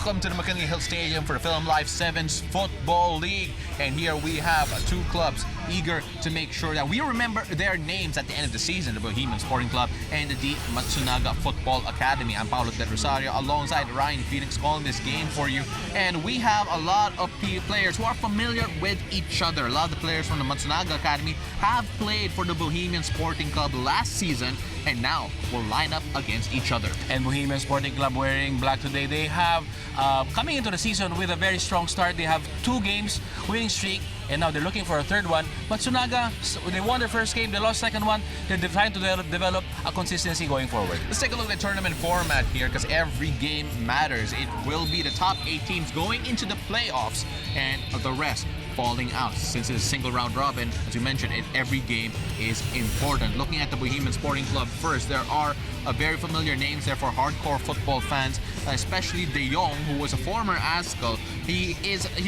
Welcome to the McKinley Hill Stadium for the Philam Live 7's Football League. And here we have two clubs eager to make sure that we remember their names at the end of the season, the Bohemian Sporting Club and the Matsunaga Football Academy. I'm Paulo Del Rosario alongside Ryan Phoenix calling this game for you. And we have a lot of players who are familiar with each other. A lot of the players from the Matsunaga Academy have played for the Bohemian Sporting Club last season and now will line up against each other. And Bohemian Sporting Club wearing black today. They have, coming into the season with a very strong start. They have 2 games winning streak, and now they're looking for a third one. Matsunaga, they won their first game, they lost second one. They're trying to develop a consistency going forward. Let's take a look at the tournament format here because every game matters. It will be the top 8 teams going into the playoffs and the rest falling out. Since it's a single round robin, as you mentioned, every game is important. Looking at the Bohemian Sporting Club first, there are very familiar names there for hardcore football fans, especially De Jong, who was a former Ascal. He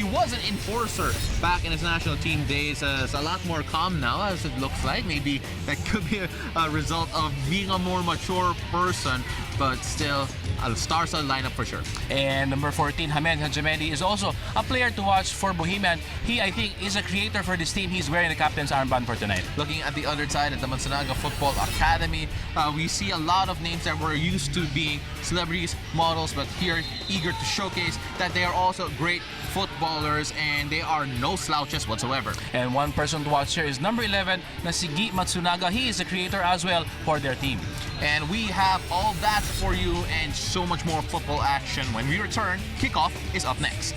was an enforcer back in his national team days. It's a lot more calm now, as it looks like. Maybe that could be a result of being a more mature person, but still a star-studded lineup for sure. And number 14, Hamed Hajimedi, is also a player to watch for Bohemian. He, I think, is a creator for this team. He's wearing the captain's armband for tonight. Looking at the other side, at the Matsunaga Football Academy, we see a lot of names that were used to being celebrities, models, but here eager to showcase that they are also great footballers and they are no slouches whatsoever. And one person to watch here is number 11, Nasigi Matsunaga. He is a creator as well for their team. And we have all that for you and so much more football action when we return. Kickoff is up next.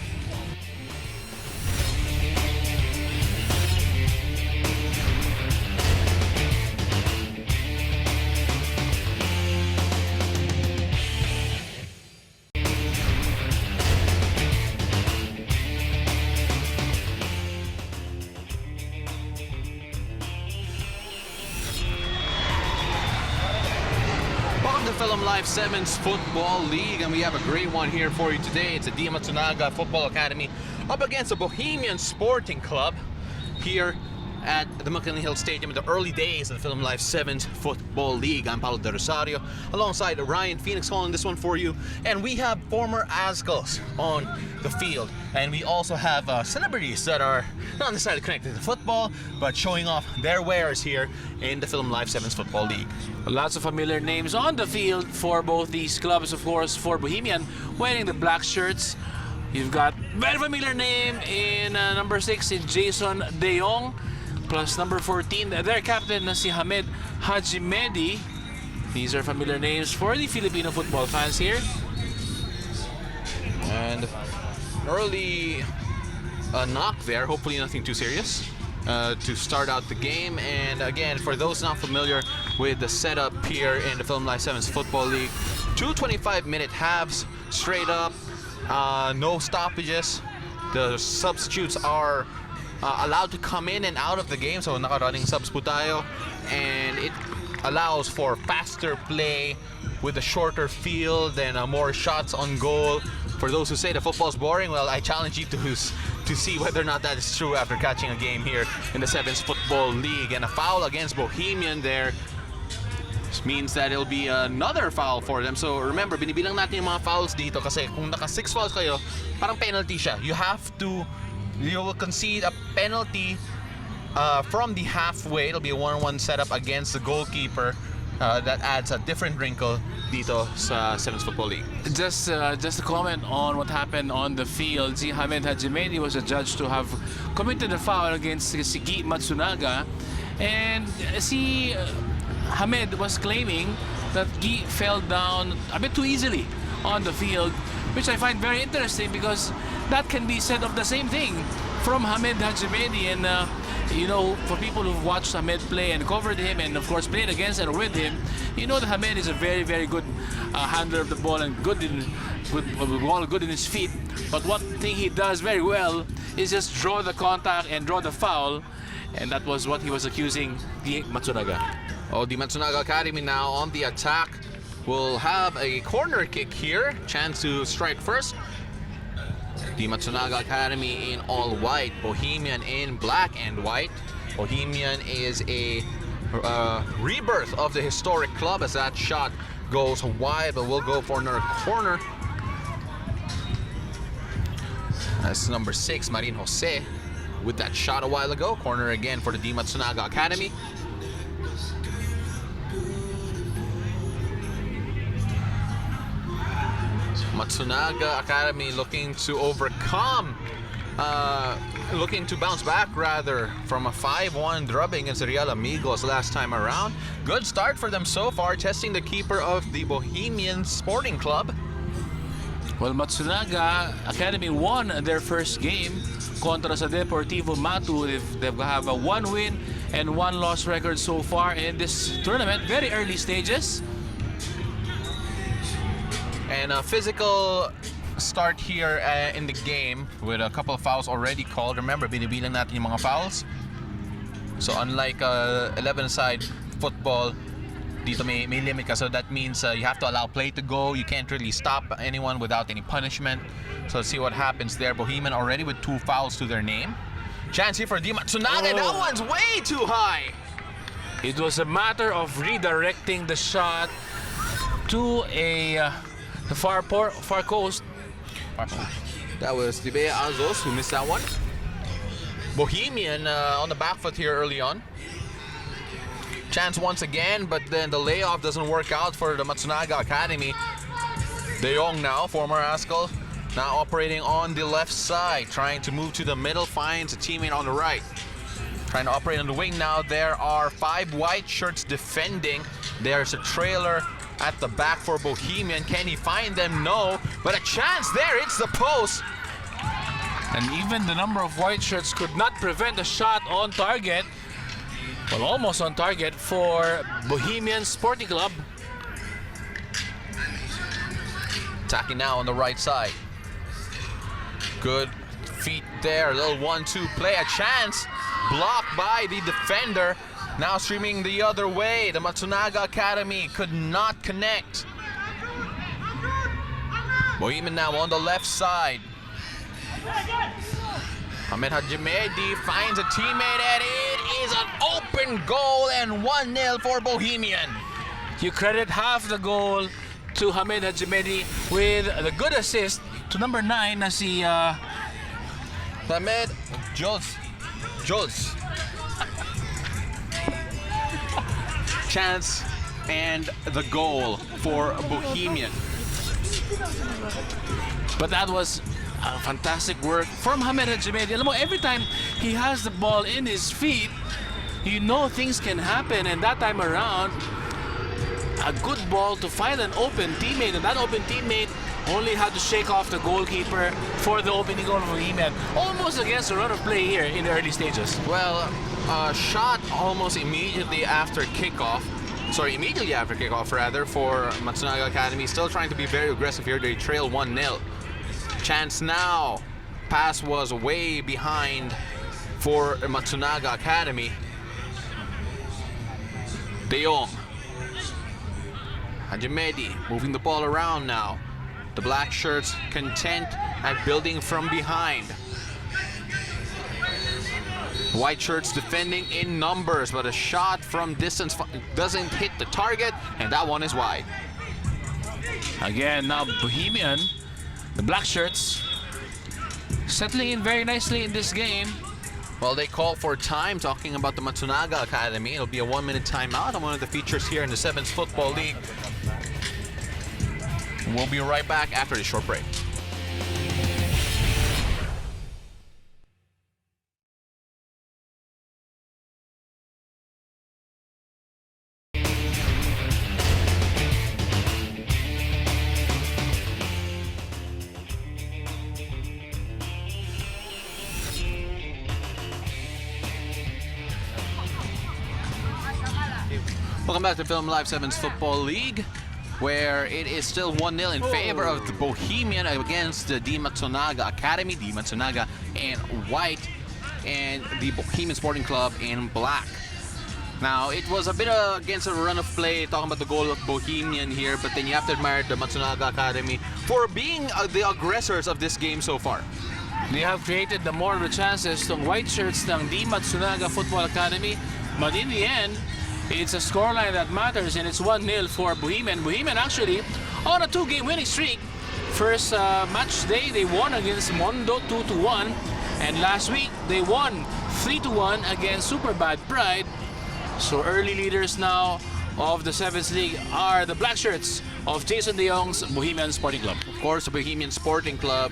The Philam Live 7's Football League, and we have a great one here for you today. It's the Matsunaga Football Academy up against the Bohemian Sporting Club here at the McKinley Hill Stadium in the early days of the Philam Live 7's Football League. I'm Paulo Del Rosario alongside Ryan Phoenix calling this one for you, and we have former Ascals on the field, and we also have celebrities that are not necessarily connected to football but showing off their wares here in the Philam Live 7's Football League. Lots of familiar names on the field for both these clubs. Of course, for Bohemian, wearing the black shirts, you've got very familiar name in number 6 in Jason De Jong, plus number 14, their captain, si Hamed Hajimedi. These are familiar names for the Filipino football fans here. And early knock there, hopefully nothing too serious, to start out the game. And again, for those not familiar with the setup here in the Philam Live 7's Football League, 2 25-minute halves straight up, no stoppages. The substitutes are allowed to come in and out of the game, so naka-running subs po tayo, and it allows for faster play with a shorter field and more shots on goal. For those who say the football's boring, well, I challenge you to see whether or not that is true after catching a game here in the 7's Football League. And a foul against Bohemian there means that it'll be another foul for them. So remember, binibilang natin yung mga fouls dito kasi kung naka 6 fouls kayo, parang penalty siya. You will concede a penalty from the halfway. It'll be a 1-on-1 setup against the goalkeeper. That adds a different wrinkle dito sa 7's Football League. Just a comment on what happened on the field. Si Hamed Hajimedi was adjudged to have committed a foul against Sigi Matsunaga, and si Hamed was claiming that Gi fell down a bit too easily on the field, which I find very interesting because that can be said of the same thing from Hamed Hajimedi. And you know, for people who've watched Hamed play and covered him and of course played against and with him, you know that Hamed is a very, very good handler of the ball and good in his feet. But one thing he does very well is just draw the contact and draw the foul, and that was what he was accusing the Matsunaga. Oh, the Matsunaga Academy now on the attack. Will have a corner kick here. Chance to strike first. The Matsunaga Academy in all white, Bohemian in black and white. Bohemian is a rebirth of the historic club as that shot goes wide, but we'll go for another corner. That's number 6, Marin Jose, with that shot a while ago. Corner again for the D Matsunaga Academy. Matsunaga Academy looking to overcome, looking to bounce back rather from a 5-1 drubbing against the Real Amigos last time around. Good start for them so far, testing the keeper of the Bohemian Sporting Club. Well, Matsunaga Academy won their first game kontra sa Deportivo Matu. They have a 1 win and 1 loss record so far in this tournament. Very early stages. And a physical start here in the game with a couple of fouls already called. Remember, binibilang natin yung mga fouls. So unlike 11-side football, dito may limit ka. So that means you have to allow play to go. You can't really stop anyone without any punishment. So let's see what happens there. Bohemian already with 2 fouls to their name. Chance here for D Matsunaga. Oh. That one's way too high. It was a matter of redirecting the shot to the far coast. That was Dibea Azos who missed that one. Bohemian on the back foot here early on. Chance once again, but then the layoff doesn't work out for the Matsunaga Academy. De Jong now, former Askel, now operating on the left side, trying to move to the middle, finds a teammate on the right. Trying to operate on the wing now. There are 5 white shirts defending. There's a trailer at the back for Bohemian. Can he find them? No. But a chance there. It's the post. And even the number of white shirts could not prevent a shot on target. Well, almost on target for Bohemian Sporting Club. Attacking now on the right side. Good feet there. A little 1-2 play. A chance. Blocked by the defender. Now streaming the other way. The Matsunaga Academy could not connect. Bohemian now on the left side. Ahmed Hajimedi finds a teammate and it is an open goal and 1-0 for Bohemian. You credit half the goal to Hamed Hajimedi with the good assist to number 9 na si Ahmed Jules. Chance and the goal for Bohemian. But that was fantastic work from Hamed Hajimedi. Alam mo, every time he has the ball in his feet, you know things can happen. And that time around, a good ball to find an open teammate. And that open teammate only had to shake off the goalkeeper for the opening goal of Bohemian. Almost against the run of play here in the early stages. Well, shot almost immediately after kickoff. Sorry, immediately after kickoff rather for Matsunaga Academy. Still trying to be very aggressive here. They trail 1-0. Chance now. Pass was way behind for Matsunaga Academy. De Jong. Hajimedi moving the ball around now. The black shirts content at building from behind. White shirts defending in numbers, but a shot from distance doesn't hit the target, and that one is wide. Again, now Bohemian, the black shirts, settling in very nicely in this game. Well, they call for time, talking about the Matsunaga Academy. It'll be a 1-minute timeout on one of the features here in the 7's Football League. We'll be right back after this short break. Welcome back to Philam Live 7's Football League, where it is still 1-0 in favor of the Bohemian against the D Matsunaga Academy. D Matsunaga in white and the Bohemian Sporting Club in black. Now, it was a bit against a run of play, talking about the goal of Bohemian here, but then you have to admire the Matsunaga Academy for being the aggressors of this game so far. They have created the more of the chances ng white shirts ng D Matsunaga Football Academy, but in the end, it's a scoreline that matters, and it's 1-0 for Bohemian. Bohemian actually on a 2-game winning streak First match day, they won against Mondo 2-1. And last week, they won 3-1 against Superbad Pride. So early leaders now of the 7th League are the Black Shirts of Jason De Jong's Bohemian Sporting Club. Of course, the Bohemian Sporting Club,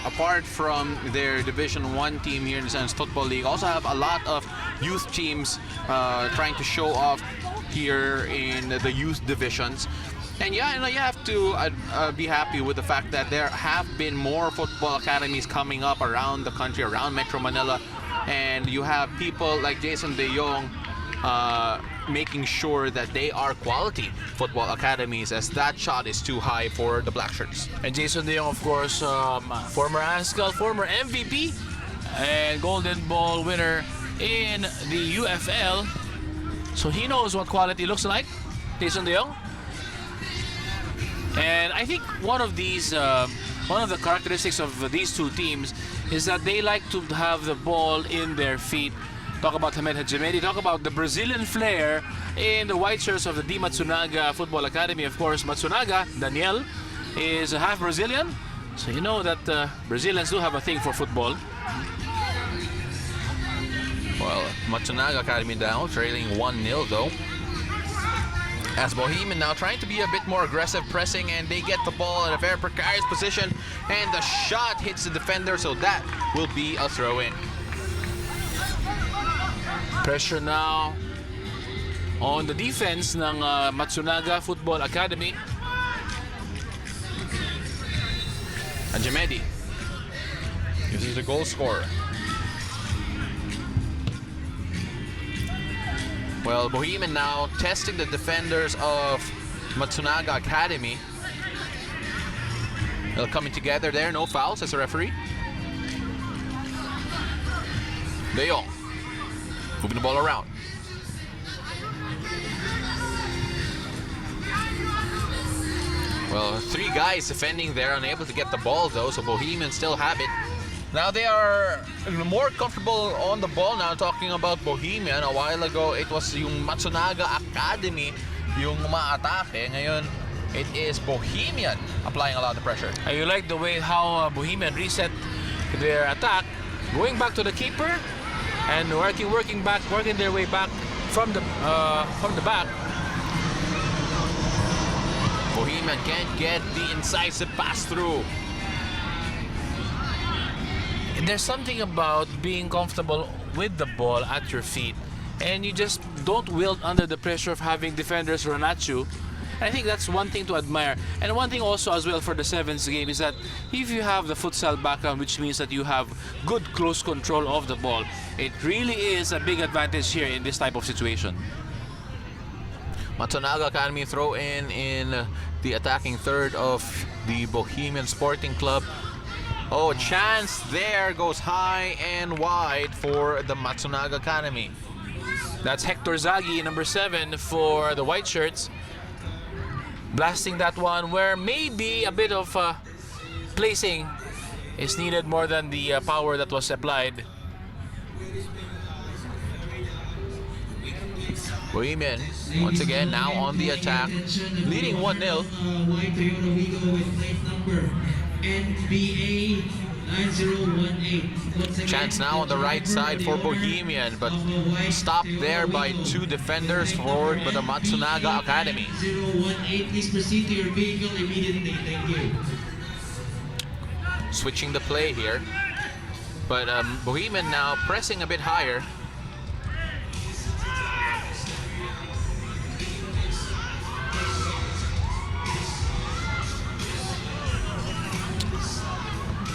apart from their Division 1 team here in the 7's Football League, also have a lot of youth teams trying to show off here in the youth divisions. And yeah, you have to be happy with the fact that there have been more football academies coming up around the country, around Metro Manila, and you have people like Jason De Jong making sure that they are quality football academies, as that shot is too high for the Black Shirts. And Jason De Jong, of course, former ASCAL, former MVP, and Golden Ball winner in the UFL. So he knows what quality looks like, Jason De Jong. And I think one of the characteristics of these two teams is that they like to have the ball in their feet. Talk about Hamed Hajimedi, talk about the Brazilian flair in the white shirts of the D. Matsunaga Football Academy. Of course, Matsunaga, Daniel, is half Brazilian. So you know that Brazilians do have a thing for football. Well, Matsunaga Academy down, trailing 1-0 though. As Bohemian now trying to be a bit more aggressive, pressing, and they get the ball in a very precarious position, and the shot hits the defender, so that will be a throw-in. Pressure now on the defense ng Matsunaga Football Academy. Ajimedi. This is the goal scorer. Well, Bohemian now testing the defenders of Matsunaga Academy. They're coming together there, no fouls as a referee. De Jong moving the ball around. Well, three guys defending there, unable to get the ball though, so Bohemian still have it. Now they are more comfortable on the ball now. Talking about Bohemian, a while ago it was yung Matsunaga Academy yung umaatake. Ngayon, it is Bohemian applying a lot of pressure. I like the way how Bohemian reset their attack, going back to the keeper and working their way back from the back. Bohemian can't get the incisive pass through. There's something about being comfortable with the ball at your feet, and you just don't wilt under the pressure of having defenders run at you. And I think that's one thing to admire. And one thing also as well for the 7's game is that if you have the futsal background, which means that you have good close control of the ball, it really is a big advantage here in this type of situation. Matsunaga Academy throw in the attacking third of the Bohemian Sporting Club. Oh, chance there, goes high and wide for the Matsunaga Academy. That's Hector Zagi, number 7 for the white shirts. Blasting that one where maybe a bit of placing is needed more than the power that was applied. Bohemian, once again, now on the attack, leading 1-0. White Toyota Wigo with plate number NBA 9018. Chance now on the right side for Bohemian, but stopped there by two defenders forward by the Matsunaga Academy. 018, please proceed to your vehicle immediately. Thank you. Switching the play here, but Bohemian now pressing a bit higher.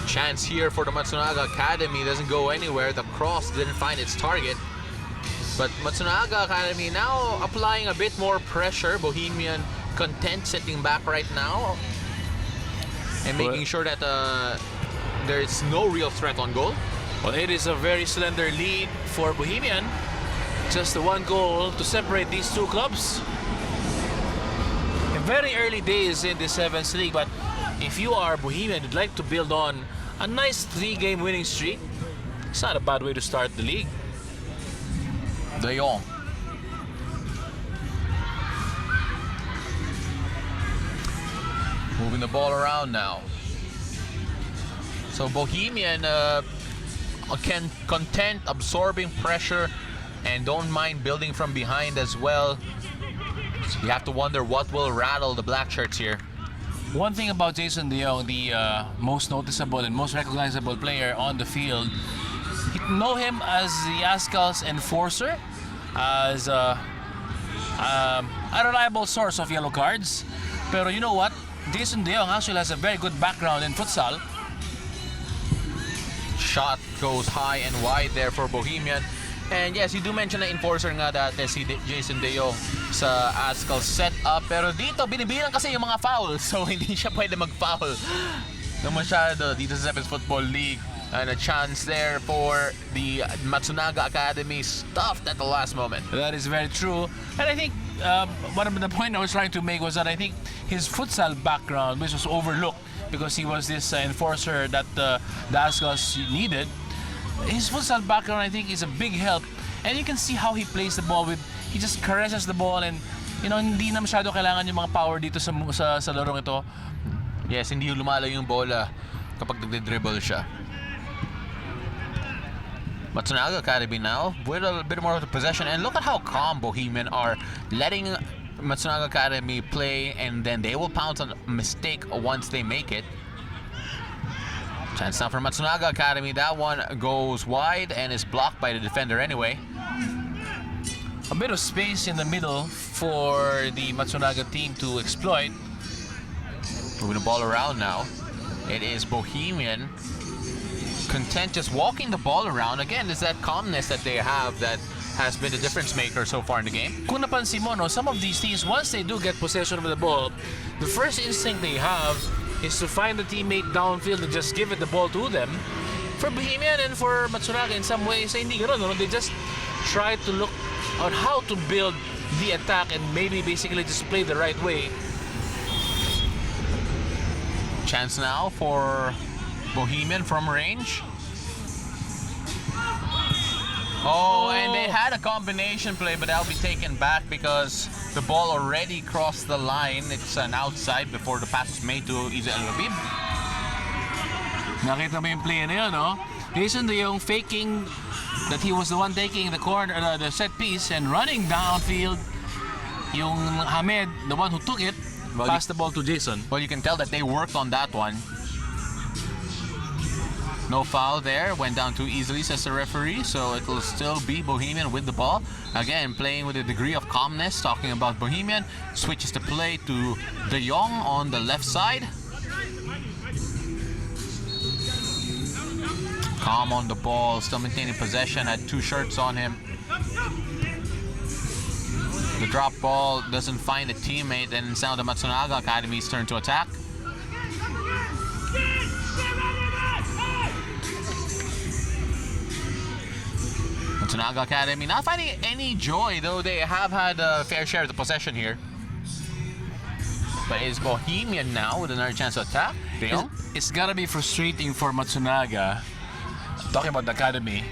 Chance here for the Matsunaga Academy, doesn't go anywhere. The cross didn't find its target. But Matsunaga Academy now applying a bit more pressure. Bohemian content sitting back right now and making sure that there is no real threat on goal. Well, it is a very slender lead for Bohemian. Just the one goal to separate these two clubs. In very early days in the 7th League, but if you are Bohemian, you'd like to build on a nice 3-game winning streak. It's not a bad way to start the league. De Jong. Moving the ball around now. So Bohemian can content absorbing pressure and don't mind building from behind as well. So you have to wonder what will rattle the black shirts here. One thing about Jason De Jong, the most noticeable and most recognizable player on the field, you know him as the Ascal's enforcer, as a reliable source of yellow cards. Pero you know what? Jason De Jong actually has a very good background in futsal. Shot goes high and wide there for Bohemian. And yes, you do mention na enforcer nga dati si Jason De Jong sa Ascal setup. Pero dito, binibilang kasi yung mga foul. So hindi siya pwede mag-foul na masyado dito sa 7's Football League. And a chance there for the Matsunaga Academy, stuffed at the last moment. That is very true. And I think one of the point I was trying to make was that I think his futsal background, which was overlooked because he was this enforcer that the Ascals needed, his futsal background I think is a big help. And you can see how he plays the ball with, he just caresses the ball and you know, hindi na masyado kailangan yung mga power dito sa larong ito. Yes, hindi lumalayo yung bola kapag nagde-dribble siya. Matsunaga Academy now with a bit more of the possession, and look at how calm Bohemian are, letting Matsunaga Academy play, and then they will pounce on a mistake once they make it. Chance now for Matsunaga Academy. That one goes wide and is blocked by the defender anyway. A bit of space in the middle for the Matsunaga team to exploit. Moving the ball around now. It is Bohemian content just walking the ball around. Again, it's that calmness that they have that has been the difference maker so far in the game. Kung napansin mo, no, some of these teams, once they do get possession of the ball, the first instinct they have is to find the teammate downfield and just give it the ball to them. For Bohemian and for Matsunaga in some ways, hindi gano'n, no? They just try to look on how to build the attack and maybe basically just play the right way. Chance now for Bohemian from range. Oh, and they had a combination play, but that'll be taken back because the ball already crossed the line. It's an outside before the pass was made to Iza El-Rabib. Nakita mo yung play na yun, no? Jason De Jong faking that he was the one taking the corner, the set piece, and running downfield. Yung Hamed, the one who took it, passed the ball to Jason. Well, you can tell that they worked on that one. No foul there, went down too easily, says the referee, so it will still be Bohemian with the ball. Again, playing with a degree of calmness, talking about Bohemian. Switches the play to De Jong on the left side. Calm on the ball, still maintaining possession, had two shirts on him. The drop ball doesn't find a teammate, and it's now the Matsunaga Academy's turn to attack. Matsunaga Academy not finding any joy, though they have had a fair share of the possession here. But it's Bohemian now with another chance to attack. It's gotta be frustrating for Matsunaga, talking about the academy,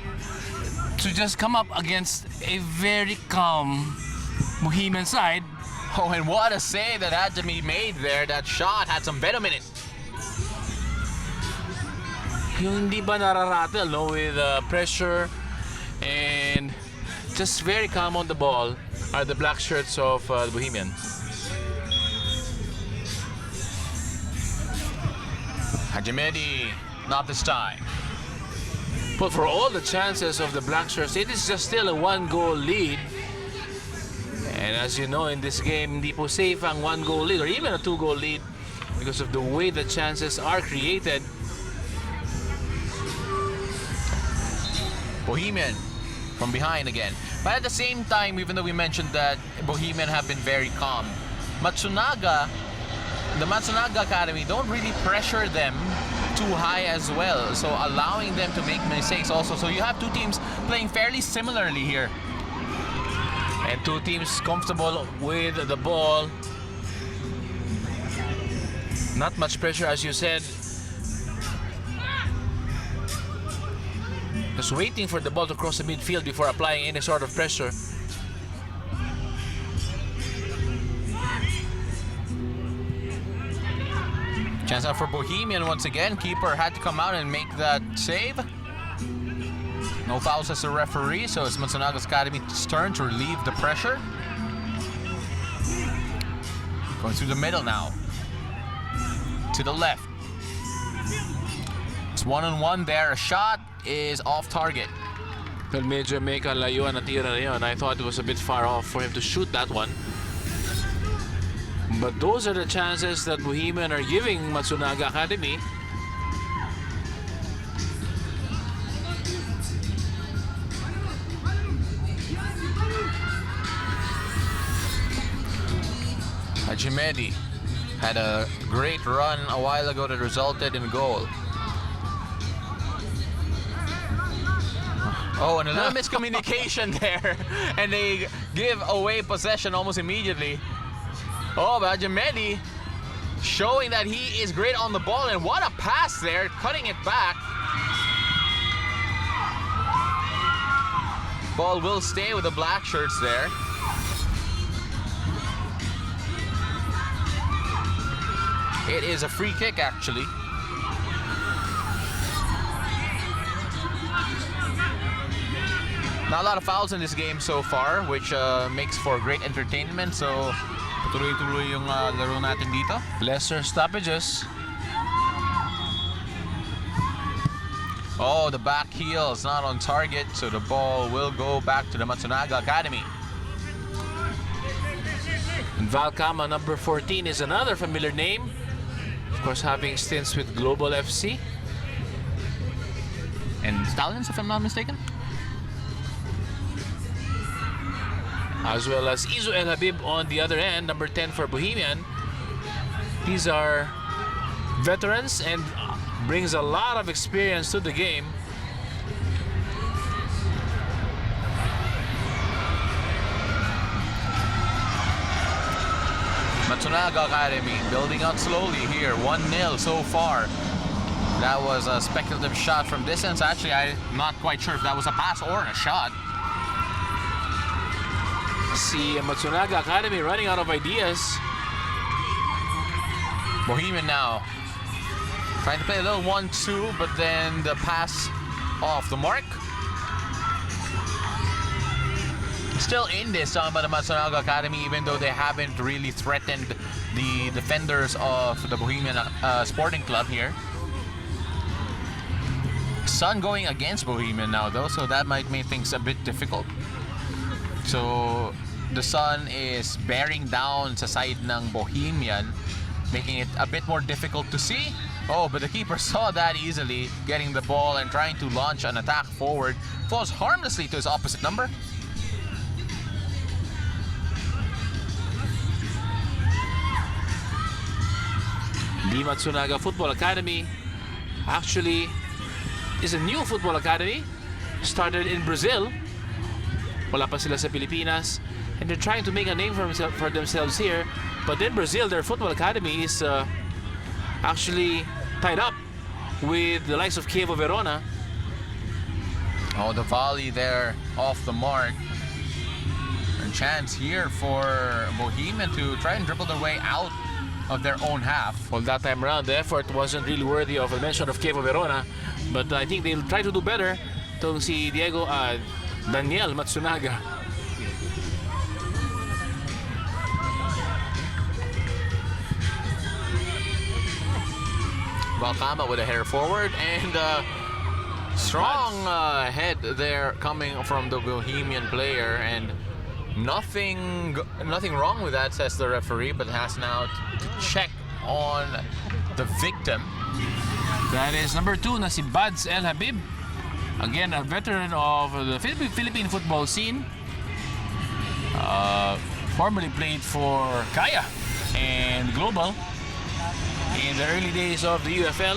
to just come up against a very calm Bohemian side. Oh, and what a save that had to be made there. That shot had some venom in it. Yung hindi ba nararatel, no, with pressure and just very calm on the ball are the black shirts of the Bohemian. Hajimedi, not this time. But for all the chances of the black shirts, it is just still a one-goal lead. And as you know, in this game, hindi po safe ang one-goal lead or even a two-goal lead because of the way the chances are created. Bohemian from behind again. But at the same time, even though we mentioned that Bohemian have been very calm, Matsunaga, the Matsunaga Academy don't really pressure them too high as well. So allowing them to make mistakes also. So you have two teams playing fairly similarly here. And two teams comfortable with the ball. Not much pressure, as you said. Just waiting for the ball to cross the midfield before applying any sort of pressure. Chance out for Bohemian once again. Keeper had to come out and make that save. No fouls as the referee, so it's Matsunaga's Academy's turn to relieve the pressure. Going through the middle now. To the left. It's 1-on-1 there. A shot is off target. Well, medyo may kalayuan na tira na yun. I thought it was a bit far off for him to shoot that one. But those are the chances that Bohemian are giving Matsunaga Academy. Hajimedi had a great run a while ago that resulted in a goal. Oh, and a little miscommunication there. And they give away possession almost immediately. Oh, but Hajimedi showing that he is great on the ball. And what a pass there, cutting it back. Ball will stay with the black shirts there. It is a free kick, actually. Not a lot of fouls in this game so far, which makes for great entertainment. So, tuloy-tuloy yung laro natin dito. Lesser stoppages. Oh, the back heel is not on target, so the ball will go back to the Matsunaga Academy. And Valcama, number 14, is another familiar name. Of course, having stints with Global FC. And Stallions, if I'm not mistaken. As well as Izu El Habib on the other end, number 10 for Bohemian. These are veterans and brings a lot of experience to the game. Matsunaga Academy building out slowly here. 1-0 so far. That was a speculative shot from distance. Actually, I'm not quite sure if that was a pass or a shot. See Matsunaga Academy running out of ideas. Bohemian now trying to play a little 1-2, but then the pass off the mark. Still in this by the Matsunaga Academy, even though they haven't really threatened the defenders of the Bohemian Sporting Club here. Sun going against Bohemian now though, so that might make things a bit difficult. So the Sun is bearing down sa side ng Bohemian, making it a bit more difficult to see. Oh, but the keeper saw that easily, getting the ball and trying to launch an attack forward. Falls harmlessly to his opposite number. The Matsunaga Football Academy actually is a new football academy. Started in Brazil. Wala pa sila sa Pilipinas. And they're trying to make a name for themselves here. But in Brazil, their football academy is actually tied up with the likes of Chievo Verona. Oh, the volley there off the mark. A chance here for Bohemian to try and dribble their way out of their own half. Well, that time around, the effort wasn't really worthy of a mention of Chievo Verona. But I think they'll try to do better. Itong si Daniel Matsunaga. Valcama with a header forward, and strong head there coming from the Bohemian player, and nothing wrong with that, says the referee, but has now to check on the victim. That is number 2 na si Bads El Habib. Again, a veteran of the Philippine football scene. Formerly played for Kaya and Global in the early days of the UFL.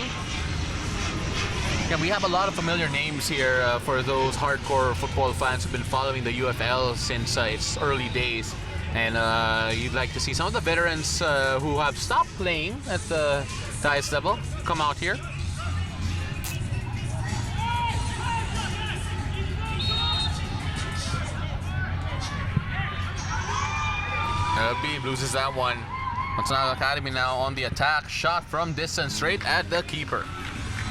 Yeah, we have a lot of familiar names here for those hardcore football fans who've been following the UFL since its early days. And you'd like to see some of the veterans who have stopped playing at the highest level come out here. Beeb loses that one. Matsunaga Academy now on the attack. Shot from distance straight at the keeper.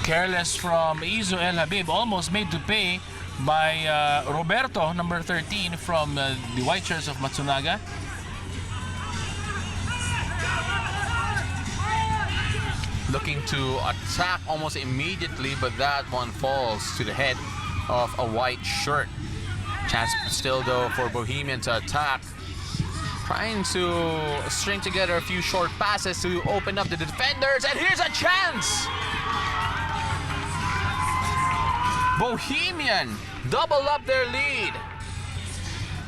Careless from Izo El Habib, almost made to pay by Roberto, number 13 from the white shirts of Matsunaga. Looking to attack almost immediately, but that one falls to the head of a white shirt. Chance still though for Bohemian to attack. Trying to string together a few short passes to open up the defenders, and here's a chance! Bohemian double up their lead.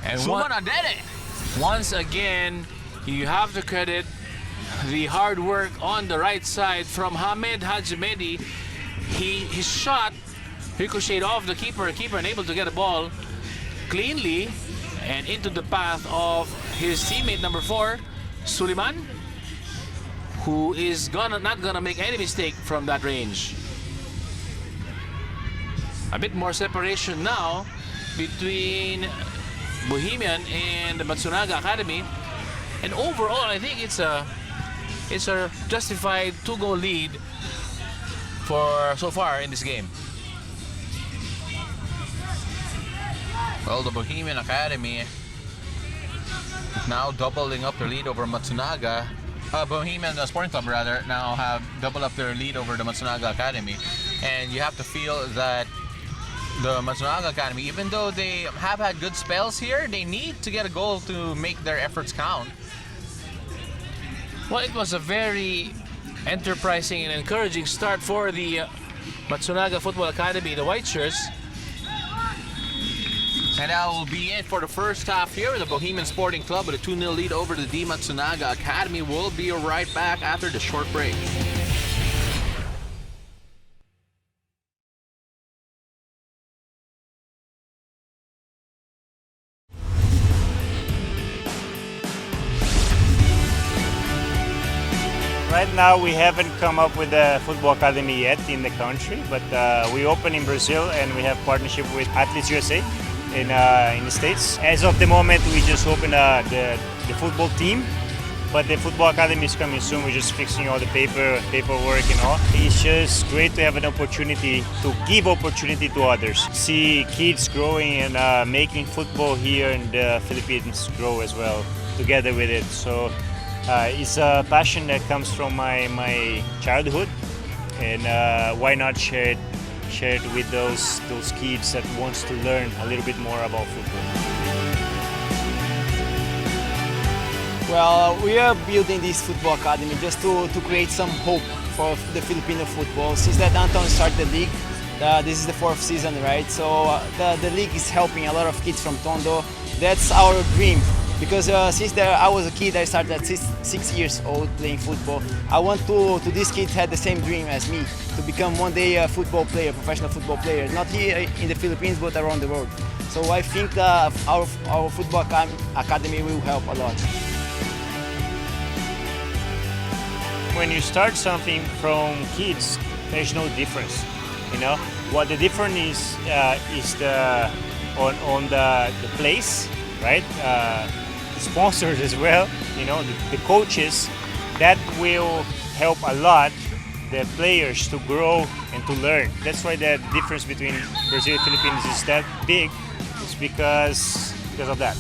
And once again, you have to credit the hard work on the right side from Hamed Hajimedi. His shot ricocheted off the keeper unable to get the ball cleanly and into the path of his teammate number 4, Suleiman, who is not gonna make any mistake from that range. A bit more separation now between Bohemian and the Matsunaga Academy, and overall I think it's a justified 2-goal lead for so far in this game. Well, the Bohemian Academy now doubling up their lead over Matsunaga. Bohemian Sporting Club rather now have doubled up their lead over the Matsunaga Academy, and you have to feel that the Matsunaga Academy, even though they have had good spells here, they need to get a goal to make their efforts count. Well, it was a very enterprising and encouraging start for the Matsunaga Football Academy, the white shirts. And that will be it for the first half here with the Bohemian Sporting Club with a 2-0 lead over the D Matsunaga Academy. We'll be right back after the short break. Right now we haven't come up with a football academy yet in the country, but we open in Brazil and we have partnership with Athletes USA in the States. As of the moment, we just opened the football team, but the football academy is coming soon. We're just fixing all the paperwork and all. It's just great to have an opportunity to give opportunity to others. See kids growing and making football here in the Philippines grow as well together with it. So it's a passion that comes from my childhood, and why not share it with those kids that wants to learn a little bit more about football. Well, we are building this football academy just to create some hope for the Filipino football. Since that Anton started the league, this is the 4th season, right? So the league is helping a lot of kids from Tondo. That's our dream. Because since I was a kid, I started at 6 years old playing football. I want to these kids had the same dream as me, to become one day a football player, professional football player, not here in the Philippines but around the world. So I think our football academy will help a lot. When you start something from kids, there's no difference. You know what the difference is on the place, right? Sponsors as well, you know, the coaches, that will help a lot the players to grow and to learn. That's why the difference between Brazil and Philippines is that big. It's because of that.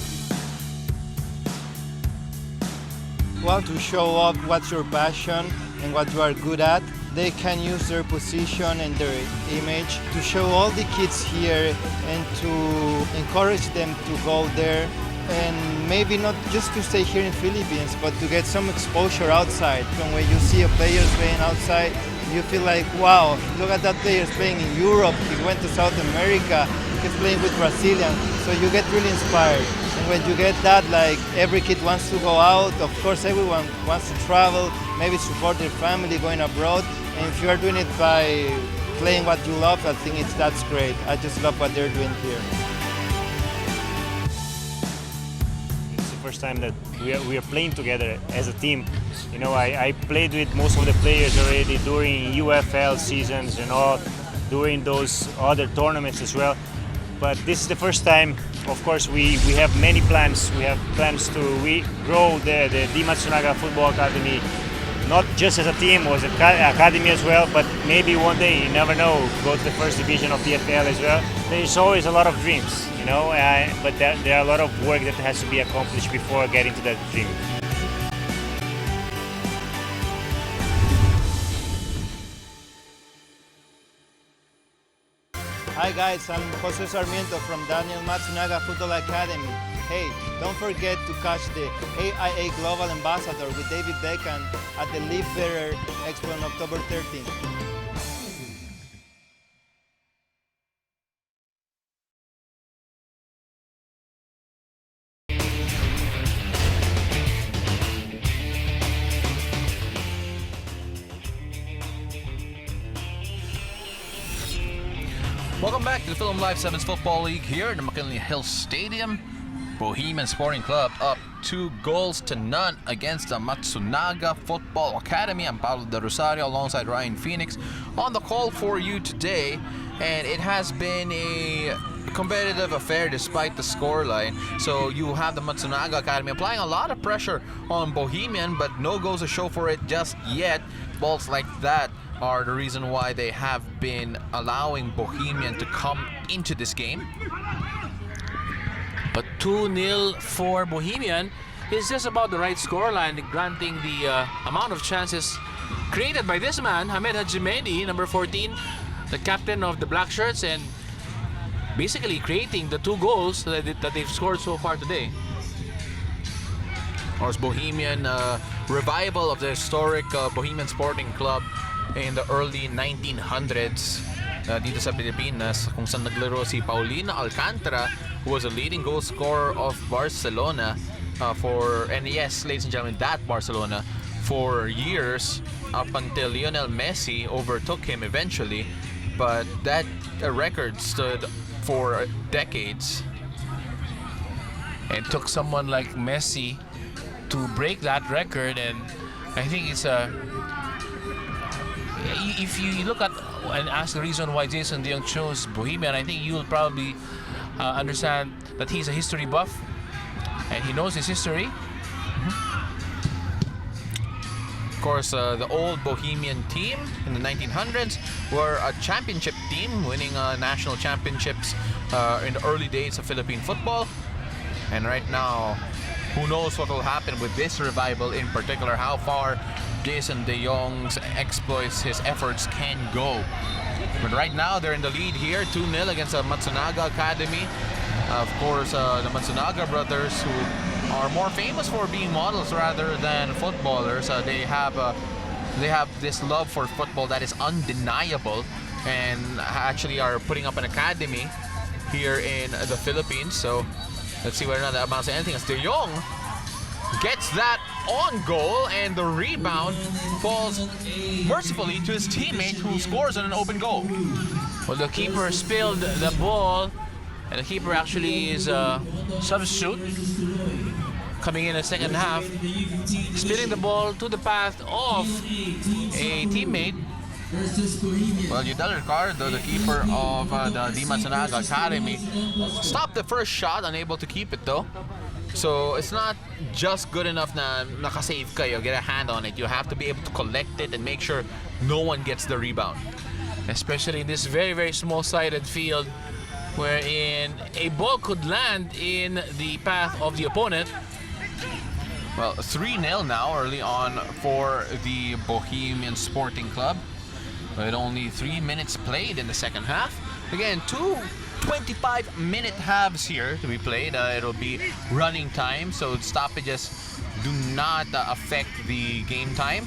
Want to show off what's your passion and what you are good at. They can use their position and their image to show all the kids here and to encourage them to go there, and maybe not just to stay here in Philippines, but to get some exposure outside. And when you see a player playing outside, you feel like, wow, look at that player playing in Europe. He went to South America. He's playing with Brazilians. So you get really inspired. And when you get that, like every kid wants to go out. Of course, everyone wants to travel, maybe support their family going abroad. And if you are doing it by playing what you love, I think that's great. I just love what they're doing here. First time that we are playing together as a team. You know, I played with most of the players already during UFL seasons and all, during those other tournaments as well. But this is the first time Of course, we have many plans. We have plans to grow the Matsunaga Football Academy, not just as a team or as an academy as well, but maybe one day, you never know, go to the first division of PFL as well. There's always a lot of dreams, you know, but there are a lot of work that has to be accomplished before getting to that dream. Hi guys, I'm Jose Sarmiento from Daniel Matsunaga Football Academy. Hey, don't forget to catch the AIA Global Ambassador with David Beckham at the Leaf Bearer Expo on October 13th. Welcome back to the Philam Live 7's Football League here in the McKinley Hill Stadium. Bohemian Sporting Club up 2-0 against the Matsunaga Football Academy. I'm Pablo de Rosario alongside Ryan Phoenix on the call for you today. And it has been a competitive affair despite the scoreline. So you have the Matsunaga Academy applying a lot of pressure on Bohemian, but no goes to show for it just yet. Balls like that are the reason why they have been allowing Bohemian to come into this game. But 2-0 for Bohemian is just about the right scoreline, granting the amount of chances created by this man, Hamed Hajimedi, number 14, the captain of the Black Shirts, and basically creating the 2 goals that they've scored so far today. Of course, Bohemian revival of the historic Bohemian Sporting Club in the early 1900s dito sa Pilipinas, kung saan naglaro si Paulino Alcantara, who was a leading goal scorer of Barcelona and yes, ladies and gentlemen, that Barcelona for years up until Lionel Messi overtook him eventually, but that record stood for decades. It took someone like Messi to break that record, and I think it's if you look at and ask the reason why Jason De Jong chose Bohemian, I think you'll probably understand that he's a history buff and he knows his history. Of course, the old Bohemian team in the 1900s were a championship team, winning national championships in the early days of Philippine football. And right now, who knows what will happen with this revival in particular, how far Jason De Jong's exploits, his efforts can go. But right now, they're in the lead here, 2-0 against the Matsunaga Academy. Of course, the Matsunaga brothers, who are more famous for being models rather than footballers, they have this love for football that is undeniable, and actually are putting up an academy here in the Philippines. So let's see whether or not that amounts to anything, as De Jong gets that on goal, and the rebound falls mercifully to his teammate, who scores on an open goal. Well, the keeper spilled the ball, and the keeper actually is a substitute coming in the second half, spilling the ball to the path of a teammate. Well, Yudel Ricardo, the keeper of the Matsunaga Academy, stopped the first shot, unable to keep it though. So it's not just good enough na nakasave kayo, get a hand on it. You have to be able to collect it and make sure no one gets the rebound. Especially in this very, very small-sided field, wherein a ball could land in the path of the opponent. Well, 3-0 now early on for the Bohemian Sporting Club, with only 3 minutes played in the second half. Again, 2 25-minute halves here to be played. It'll be running time, so stoppages do not affect the game time.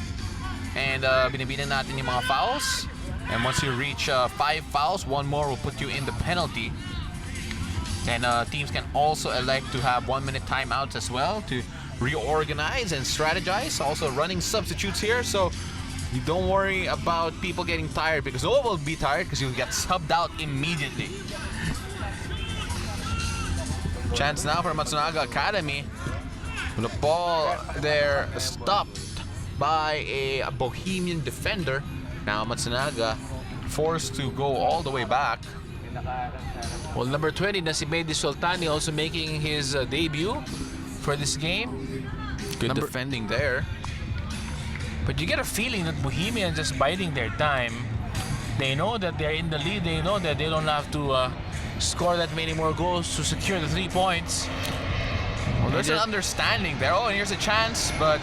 And binibilang natin yung mga fouls. And once you reach 5 fouls, 1 more will put you in the penalty. And teams can also elect to have 1-minute timeouts as well to reorganize and strategize. Also running substitutes here, so you don't worry about people getting tired, because no one will be tired because you'll get subbed out immediately. Chance now for Matsunaga Academy. The ball there stopped by a Bohemian defender. Now Matsunaga forced to go all the way back. Well, number 20 na si Mehdi Sultani also making his debut for this game. Good defending there. But you get a feeling that Bohemian just biding their time. They know that they're in the lead. They know that they don't have to score that many more goals to secure the 3 points. Well, there's an understanding there. Oh, and here's a chance, but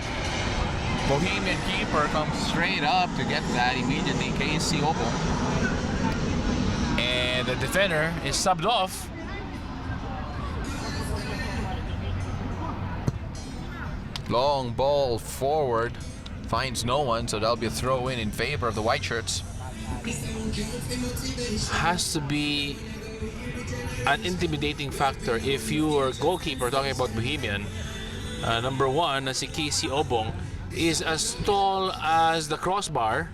Bohemian keeper comes straight up to get that immediately. KC Oppo. And the defender is subbed off. Long ball forward. Finds no one, so that'll be a throw in favor of the white shirts. Has to be an intimidating factor if you are goalkeeper, talking about Bohemian. Number 1, si KC Obong, is as tall as the crossbar.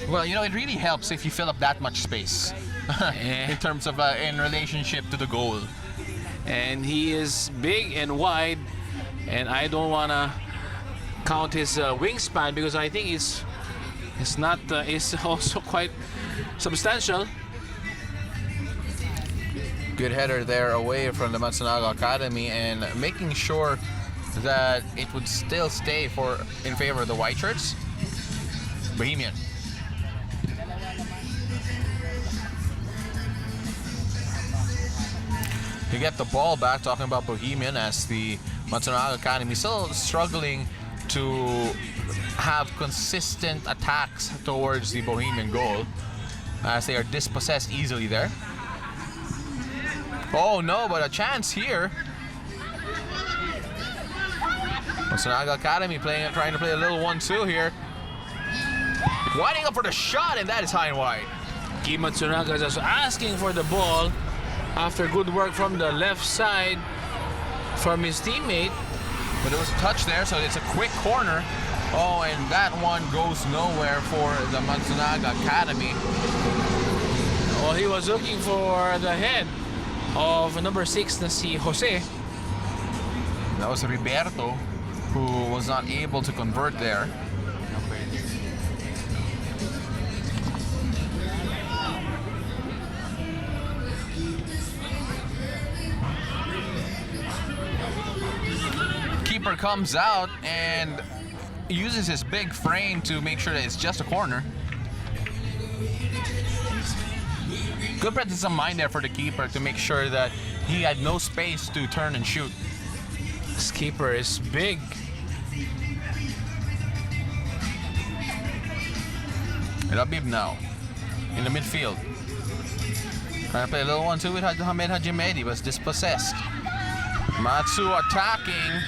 Well, you know, it really helps if you fill up that much space in terms of in relationship to the goal. And he is big and wide, and I don't want to count his wingspan because I think it's also quite substantial. Good header there away from the Matsunaga Academy, and making sure that it would still stay in favor of the white shirts. Bohemian. To get the ball back, talking about Bohemian, as the Matsunaga Academy still struggling to have consistent attacks towards the Bohemian goal, as they are dispossessed easily there. Oh no, but a chance here. Matsunaga Academy trying to play a little 1-2 here. Winding up for the shot, and that is high and wide. Kim Matsunaga is also asking for the ball after good work from the left side from his teammate. But there was a touch there, so it's a quick corner. Oh, and that one goes nowhere for the Matsunaga Academy. Well, he was looking for the head of number 6 na si Jose. That was Roberto, who was not able to convert there. Keeper comes out and uses his big frame to make sure that it's just a corner. Good presence of mind there for the keeper to make sure that he had no space to turn and shoot. This keeper is big. And Abib now in the midfield. Trying to play a little 1-2 with Hamed Hajimedi, but dispossessed. Matsu attacking.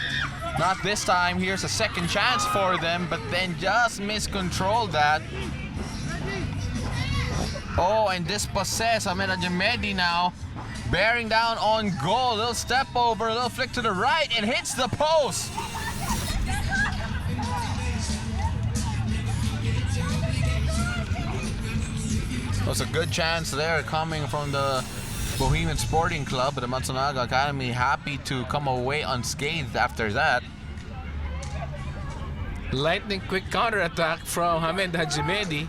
Not this time. Here's a second chance for them, but then just miscontrolled that. Oh, and dispossessed. Hamed Hajimedi now bearing down on goal. Little step over, a little flick to the right, and hits the post. Was a good chance there coming from the Bohemian Sporting Club, but the Matsunaga Academy happy to come away unscathed after that. Lightning quick counterattack from Hamed Hajimedi.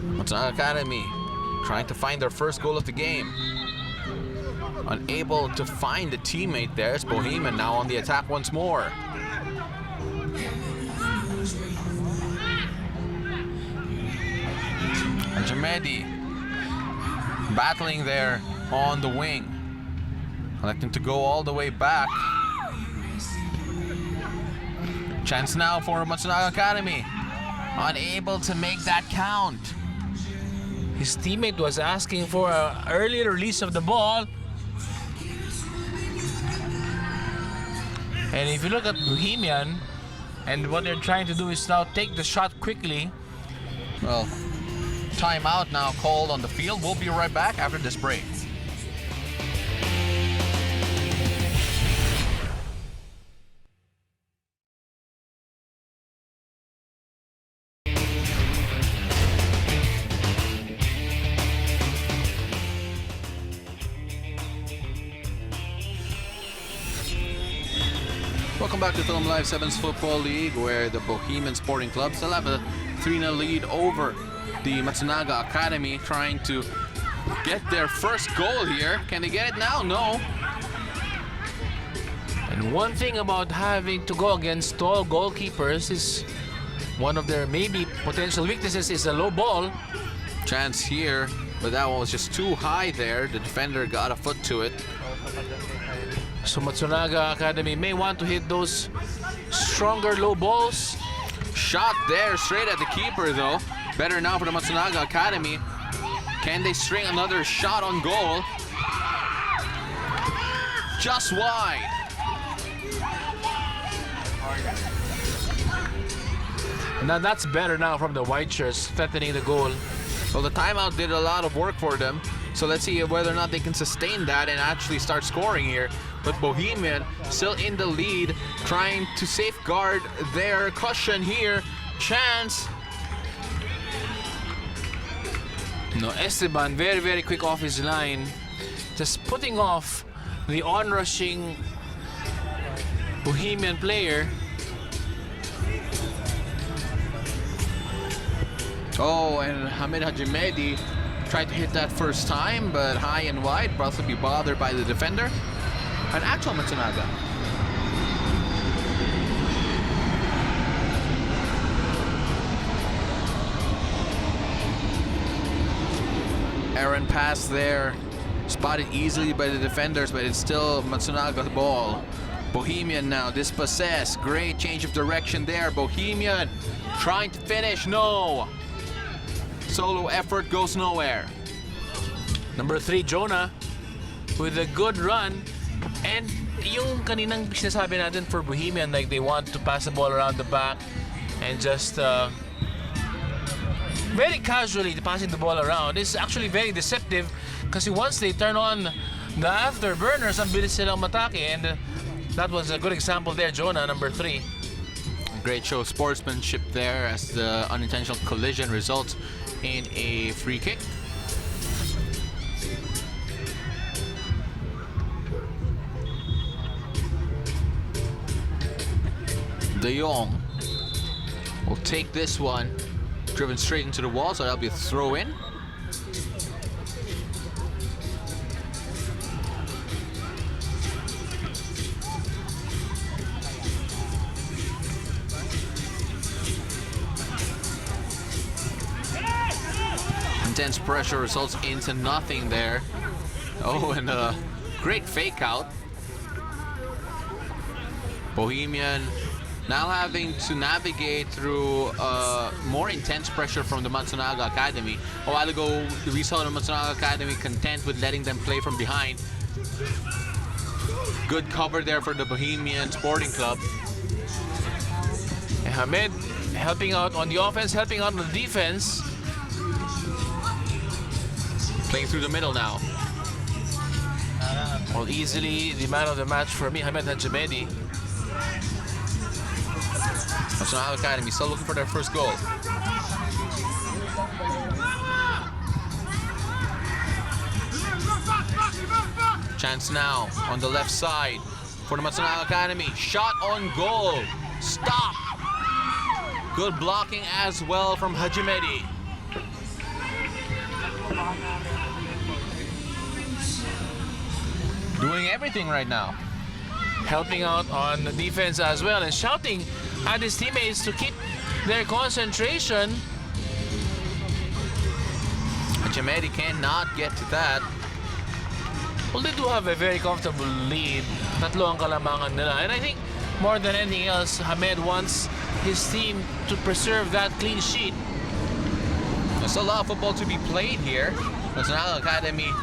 Matsunaga Academy trying to find their first goal of the game. Unable to find a teammate there. It's Bohemian now on the attack once more. Jamedi battling there on the wing, electing to go all the way back. Chance now for Matsunaga Academy, unable to make that count. His teammate was asking for an early release of the ball. And if you look at Bohemian, and what they're trying to do is now take the shot quickly. Well, timeout now called on the field. We'll be right back after this break. Welcome back to Philam Live 7's Football League, where the Bohemian Sporting Club still have a 3-0 lead over the Matsunaga Academy, trying to get their first goal here. Can they get it now? No. And one thing about having to go against tall goalkeepers is one of their maybe potential weaknesses is a low ball. Chance here, but that one was just too high there. The defender got a foot to it. So Matsunaga Academy may want to hit those stronger low balls. Shot there, straight at the keeper though. Better now for the Matsunaga Academy. Can they string another shot on goal? Just wide. Now that's better now from the white shirts, threatening the goal. Well, the timeout did a lot of work for them. So let's see whether or not they can sustain that and actually start scoring here. But Bohemian still in the lead, trying to safeguard their cushion here. Chance. No, Esteban, very, very quick off his line. Just putting off the on-rushing Bohemian player. Oh, and Hamid Hajimedi tried to hit that first time, but high and wide, possibly bothered by the defender. An actual Matsunaga. Errant pass there, spotted easily by the defenders, but it's still Matsunaga's ball. Bohemian now dispossessed. Great change of direction there. Bohemian trying to finish. No. Solo effort goes nowhere. Number 3, Jonah, with a good run. And yung kaninang sinasabi natin for Bohemian, like they want to pass the ball around the back and just very casually passing the ball around is actually very deceptive kasi once they turn on the afterburners, ang bilis silang matake, and that was a good example there, Jonah, number 3. Great show of sportsmanship there as the unintentional collision results in a free kick. De Jong will take this one, driven straight into the wall, so that'll be a throw in. Intense pressure results into nothing there. Oh, and a great fake out. Bohemian now having to navigate through more intense pressure from the Matsunaga Academy. A while ago, we saw the Matsunaga Academy content with letting them play from behind. Good cover there for the Bohemian Sporting Club. And Hamid helping out on the offense, helping out on the defense. Playing through the middle now. Well, easily the man of the match for me, Hamid Hajimedi. Matsunaga Academy still looking for their first goal. Chance now on the left side for the Matsunaga Academy. Shot on goal. Stop. Good blocking as well from Hajimedi. Doing everything right now. Helping out on the defense as well and shouting at his teammates to keep their concentration. Hajimedi cannot get to that. Well, they do have a very comfortable lead. Tatlo ang kalamangan nila. And I think more than anything else, Hamid wants his team to preserve that clean sheet. There's a lot of football to be played here. Matsunaga Academy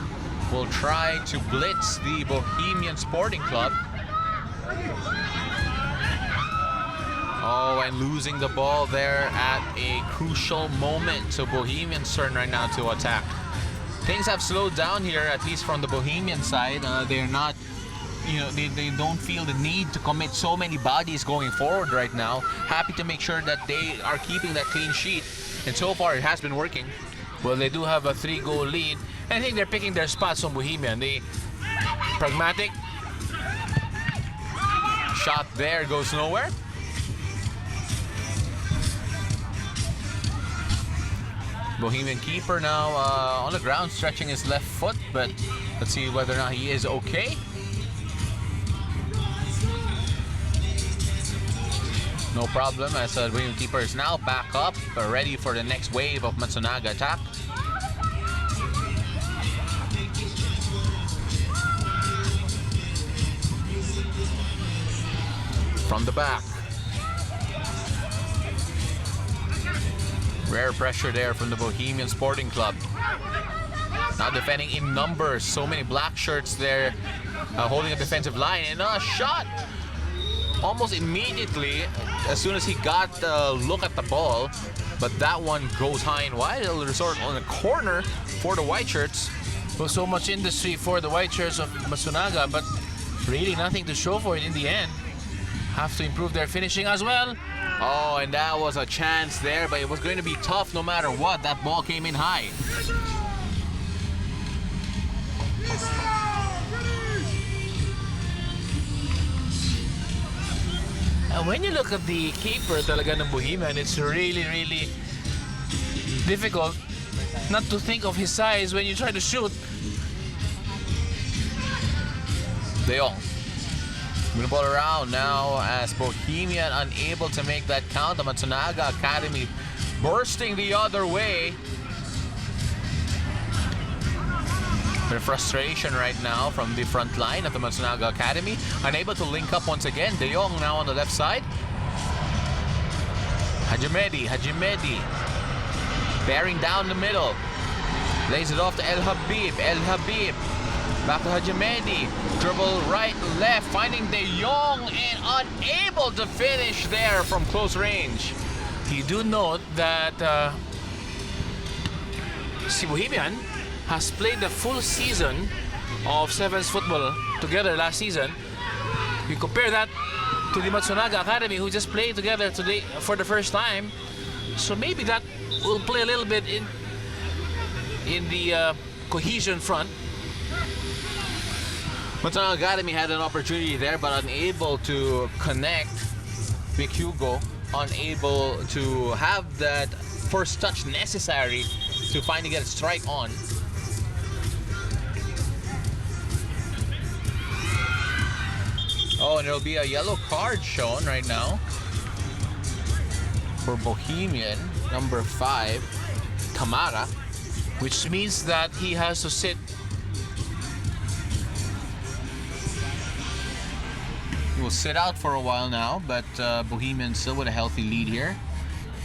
will try to blitz the Bohemian Sporting Club. Oh, and losing the ball there at a crucial moment. So Bohemian's turn right now to attack. Things have slowed down here, at least from the Bohemian side. They're not, they don't feel the need to commit so many bodies going forward right now. Happy to make sure that they are keeping that clean sheet. And so far, it has been working. Well, they do have a 3-goal lead. I think they're picking their spots on Bohemian. They pragmatic. Shot there goes nowhere. Bohemian keeper now on the ground, stretching his left foot, but let's see whether or not he is okay. No problem, as the Bohemian keeper is now back up, ready for the next wave of Matsunaga attack. From the back. Rare pressure there from the Bohemian Sporting Club. Now defending in numbers. So many black shirts there holding a defensive line. And a shot almost immediately as soon as he got a look at the ball. But that one goes high and wide. It'll resort on the corner for the white shirts. Well, so much industry for the white shirts of Matsunaga, but really nothing to show for it in the end. Have to improve their finishing as well. Oh, and that was a chance there, but it was going to be tough no matter what. That ball came in high. And when you look at the keeper talaga ng Bohemian, it's really, really difficult not to think of his size when you try to shoot. De Jong. Moving the ball around now as Bohemian unable to make that count. The Matsunaga Academy bursting the other way. Their frustration right now from the front line of the Matsunaga Academy. Unable to link up once again. De Jong now on the left side. Hajimedi. Bearing down the middle. Lays it off to El Habib. Back to Hajimedi. Dribble right, left, finding De Jong and unable to finish there from close range. You do note that si Bohemian has played the full season of 7's football together last season. You compare that to the Matsunaga Academy, who just played together today for the first time. So maybe that will play a little bit in the cohesion front. Matsunaga Academy had an opportunity there, but unable to connect. Big Hugo unable to have that first touch necessary to finally get a strike on. Oh, and there'll be a yellow card shown right now for Bohemian, number 5, Kamara. Which means that he has to sit. He will sit out for a while now, but Bohemian still with a healthy lead here.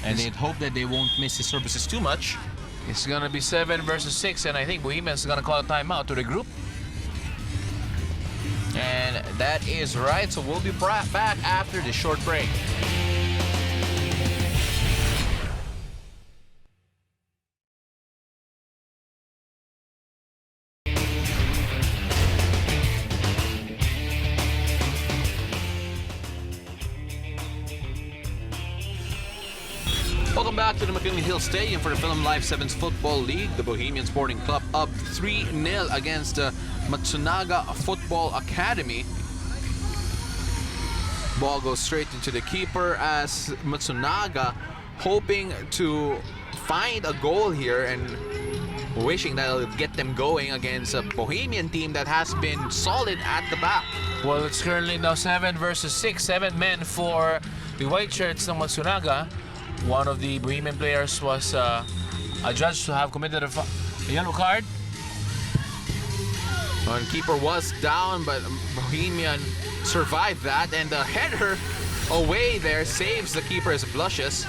And they'd hope that they won't miss his services too much. It's gonna be 7 versus 6, and I think Bohemian's gonna call a timeout to regroup. And that is right, so we'll be back after this short break. Welcome back to the McKinley Hill Stadium for the Philam Live 7's Football League. The Bohemian Sporting Club up 3-0 against Matsunaga Football Academy. Ball goes straight into the keeper as Matsunaga hoping to find a goal here and wishing that it'll get them going against a Bohemian team that has been solid at the back. Well, it's currently now 7 versus 6. 7 men for the white shirts ng Matsunaga. One of the Bohemian players was adjudged to have committed a yellow card. And keeper was down, but Bohemian survived that, and the header away there saves the keeper's blushes.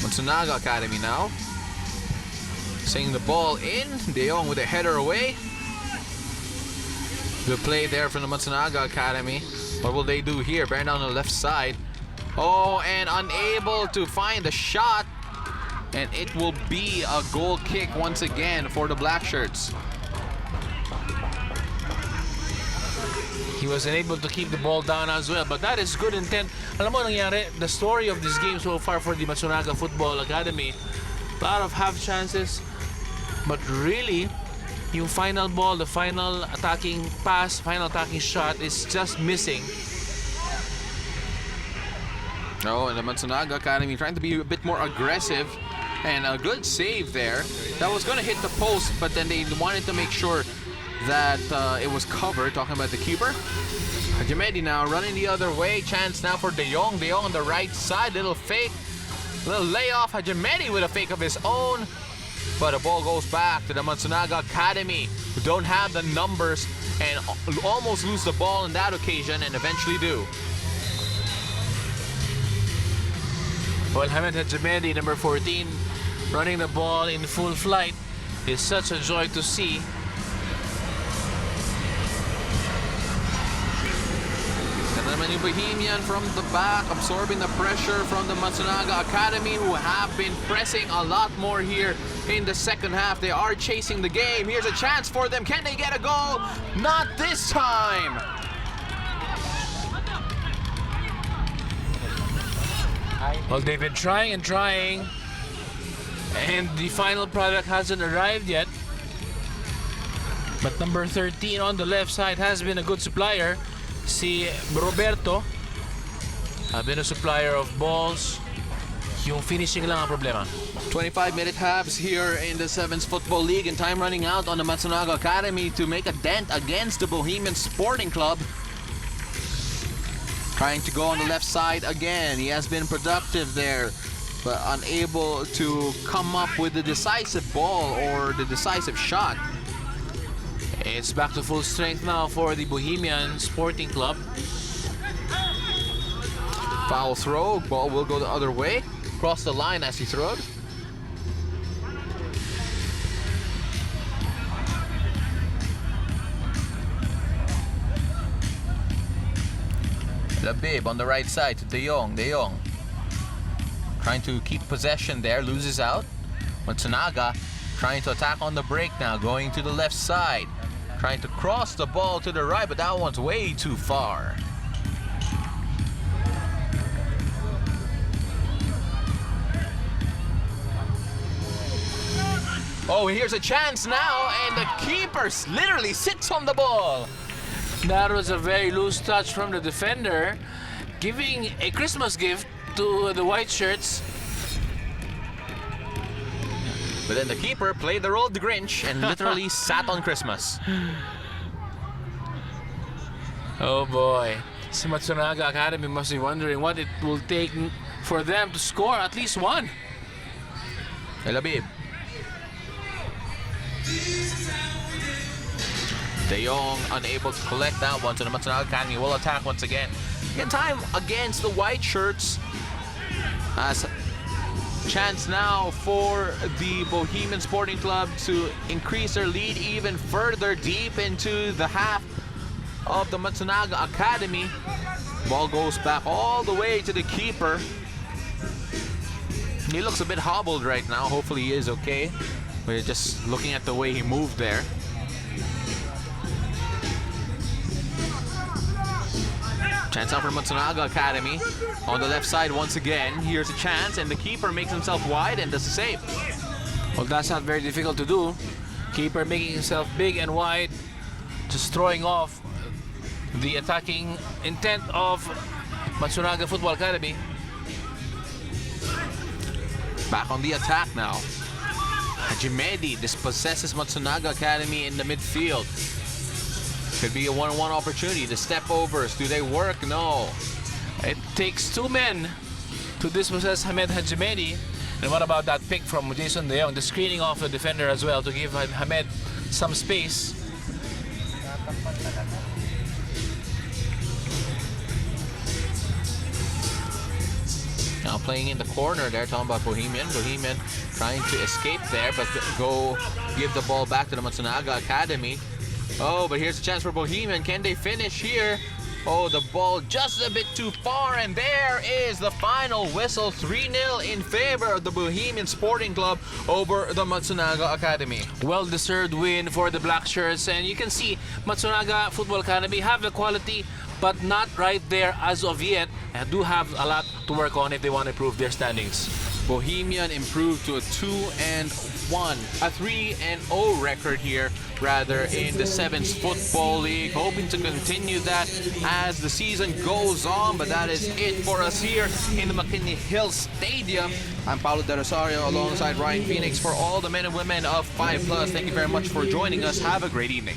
Matsunaga Academy now. Seeing the ball in, De Jong with a header away. Good play there from the Matsunaga Academy. What will they do here? Bearing down on the left side. Oh, and unable to find the shot. And it will be a goal kick once again for the black shirts. He was unable to keep the ball down as well, but that is good intent. Alam mo nangyari, the story of this game so far for the Matsunaga Football Academy, a lot of half chances, but really yung final ball, the final attacking pass, final attacking shot is just missing. Oh, and the Matsunaga Academy trying to be a bit more aggressive, and a good save there. That was going to hit the post, but then they wanted to make sure that it was covered. Talking about the keeper. Hajimedi now running the other way. Chance now for De Jong. De Jong on the right side. Little fake. Little layoff. Hajimedi with a fake of his own. But the ball goes back to the Matsunaga Academy, who don't have the numbers and almost lose the ball on that occasion, and eventually do. Well, Hamed Hajimedi, number 14, running the ball in full flight is such a joy to see. And then yung Bohemian from the back, absorbing the pressure from the Matsunaga Academy, who have been pressing a lot more here in the second half. They are chasing the game. Here's a chance for them. Can they get a goal? Not this time. Well, they've been trying and trying, and the final product hasn't arrived yet. But number 13 on the left side has been a good supplier. Si Roberto has been a supplier of balls. Yung finishing lang ang problema. 25-minute halves here in the 7's Football League, and time running out on the Matsunaga Academy to make a dent against the Bohemian Sporting Club. Trying to go on the left side again. He has been productive there, but unable to come up with the decisive ball or the decisive shot. It's back to full strength now for the Bohemian Sporting Club. Foul throw. Ball will go the other way. Cross the line as he throwed. Labib on the right side to De Jong. De Jong trying to keep possession there, loses out. Matsunaga trying to attack on the break now, going to the left side, trying to cross the ball to the right, but that one's way too far. Oh, here's a chance now, and the keeper literally sits on the ball. That was a very loose touch from the defender, giving a Christmas gift to the white shirts. But then the keeper played the role of the Grinch and literally sat on Christmas. Oh boy. Si Matsunaga Academy must be wondering what it will take for them to score at least one. Labib. De Jong unable to collect that one, so the Matsunaga Academy will attack once again. In time against the white shirts. As chance now for the Bohemian Sporting Club to increase their lead even further deep into the half of the Matsunaga Academy. Ball goes back all the way to the keeper. He looks a bit hobbled right now. Hopefully he is okay. We're just looking at the way he moved there. Chance out for Matsunaga Academy. On the left side once again. Here's a chance, and the keeper makes himself wide and does the save. Well, that's not very difficult to do. Keeper making himself big and wide, just throwing off the attacking intent of Matsunaga Football Academy. Back on the attack now. Hajimedi dispossesses Matsunaga Academy in the midfield. Could be a one-on-one opportunity. The step overs, do they work? No. It takes two men to dispossess Hamed Hajimedi. And what about that pick from Jason De Jong, the screening off the defender as well to give Hamed some space. Now playing in the corner there, talking about Bohemian. Bohemian trying to escape there, but go give the ball back to the Matsunaga Academy. Oh, but here's a chance for Bohemian. Can they finish here? Oh, the ball just a bit too far, and there is the final whistle. 3-0 in favor of the Bohemian Sporting Club over the Matsunaga Academy. Well-deserved win for the Black Shirts, and you can see Matsunaga Football Academy have the quality, but not right there as of yet, and do have a lot to work on if they want to improve their standings. Bohemian improved to a 3-0 record here, rather, in the 7's Football League. Hoping to continue that as the season goes on, but that is it for us here in the McKinley Hills Stadium. I'm Paulo De Rosario alongside Ryan Phoenix for all the men and women of 5 Plus. Thank you very much for joining us. Have a great evening.